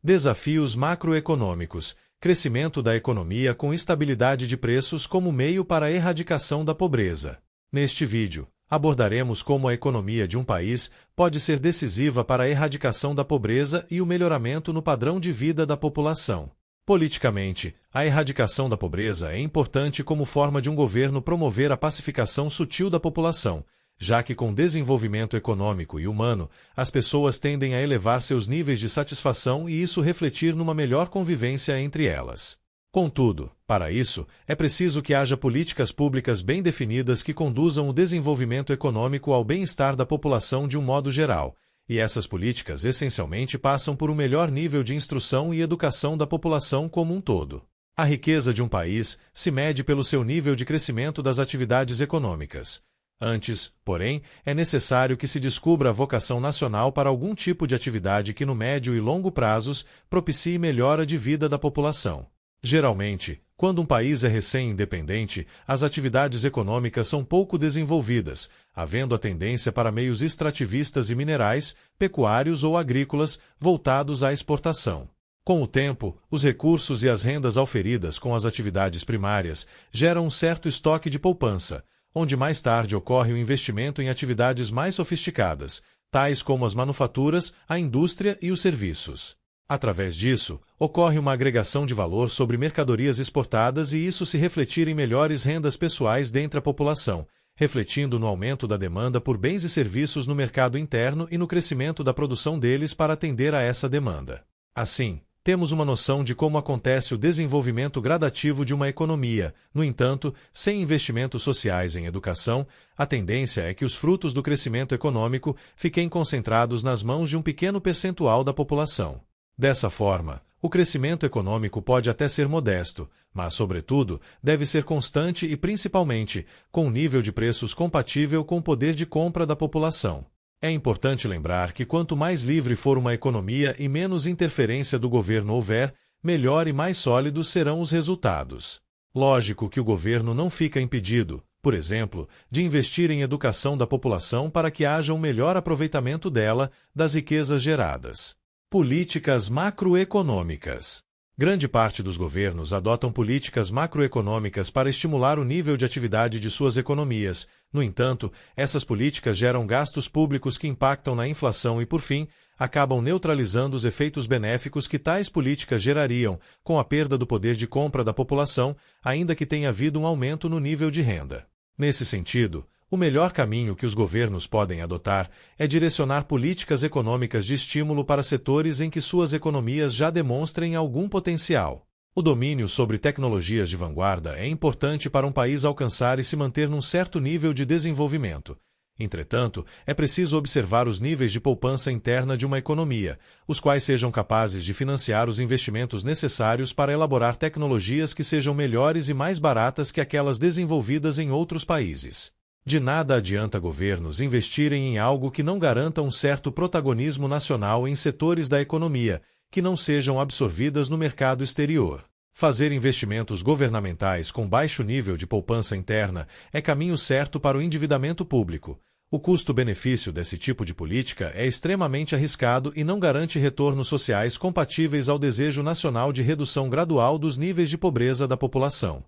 Desafios macroeconômicos. Crescimento da economia com estabilidade de preços como meio para a erradicação da pobreza. Neste vídeo, abordaremos como a economia de um país pode ser decisiva para a erradicação da pobreza e o melhoramento no padrão de vida da população. Politicamente, a erradicação da pobreza é importante como forma de um governo promover a pacificação sutil da população, já que com desenvolvimento econômico e humano, as pessoas tendem a elevar seus níveis de satisfação e isso refletir numa melhor convivência entre elas. Contudo, para isso, é preciso que haja políticas públicas bem definidas que conduzam o desenvolvimento econômico ao bem-estar da população de um modo geral, e essas políticas essencialmente passam por um melhor nível de instrução e educação da população como um todo. A riqueza de um país se mede pelo seu nível de crescimento das atividades econômicas. Antes, porém, é necessário que se descubra a vocação nacional para algum tipo de atividade que no médio e longo prazos propicie melhora de vida da população. Geralmente, quando um país é recém-independente, as atividades econômicas são pouco desenvolvidas, havendo a tendência para meios extrativistas e minerais, pecuários ou agrícolas, voltados à exportação. Com o tempo, os recursos e as rendas auferidas com as atividades primárias geram um certo estoque de poupança, onde mais tarde ocorre o investimento em atividades mais sofisticadas, tais como as manufaturas, a indústria e os serviços. Através disso, ocorre uma agregação de valor sobre mercadorias exportadas e isso se refletir em melhores rendas pessoais dentre a população, refletindo no aumento da demanda por bens e serviços no mercado interno e no crescimento da produção deles para atender a essa demanda. Assim, temos uma noção de como acontece o desenvolvimento gradativo de uma economia. No entanto, sem investimentos sociais em educação, a tendência é que os frutos do crescimento econômico fiquem concentrados nas mãos de um pequeno percentual da população. Dessa forma, o crescimento econômico pode até ser modesto, mas, sobretudo, deve ser constante e, principalmente, com um nível de preços compatível com o poder de compra da população. É importante lembrar que quanto mais livre for uma economia e menos interferência do governo houver, melhor e mais sólidos serão os resultados. Lógico que o governo não fica impedido, por exemplo, de investir em educação da população para que haja um melhor aproveitamento dela, das riquezas geradas. Políticas macroeconômicas. Grande parte dos governos adotam políticas macroeconômicas para estimular o nível de atividade de suas economias. No entanto, essas políticas geram gastos públicos que impactam na inflação e, por fim, acabam neutralizando os efeitos benéficos que tais políticas gerariam, com a perda do poder de compra da população, ainda que tenha havido um aumento no nível de renda. Nesse sentido, o melhor caminho que os governos podem adotar é direcionar políticas econômicas de estímulo para setores em que suas economias já demonstrem algum potencial. O domínio sobre tecnologias de vanguarda é importante para um país alcançar e se manter num certo nível de desenvolvimento. Entretanto, é preciso observar os níveis de poupança interna de uma economia, os quais sejam capazes de financiar os investimentos necessários para elaborar tecnologias que sejam melhores e mais baratas que aquelas desenvolvidas em outros países. De nada adianta governos investirem em algo que não garanta um certo protagonismo nacional em setores da economia, que não sejam absorvidas no mercado exterior. Fazer investimentos governamentais com baixo nível de poupança interna é caminho certo para o endividamento público. O custo-benefício desse tipo de política é extremamente arriscado e não garante retornos sociais compatíveis ao desejo nacional de redução gradual dos níveis de pobreza da população.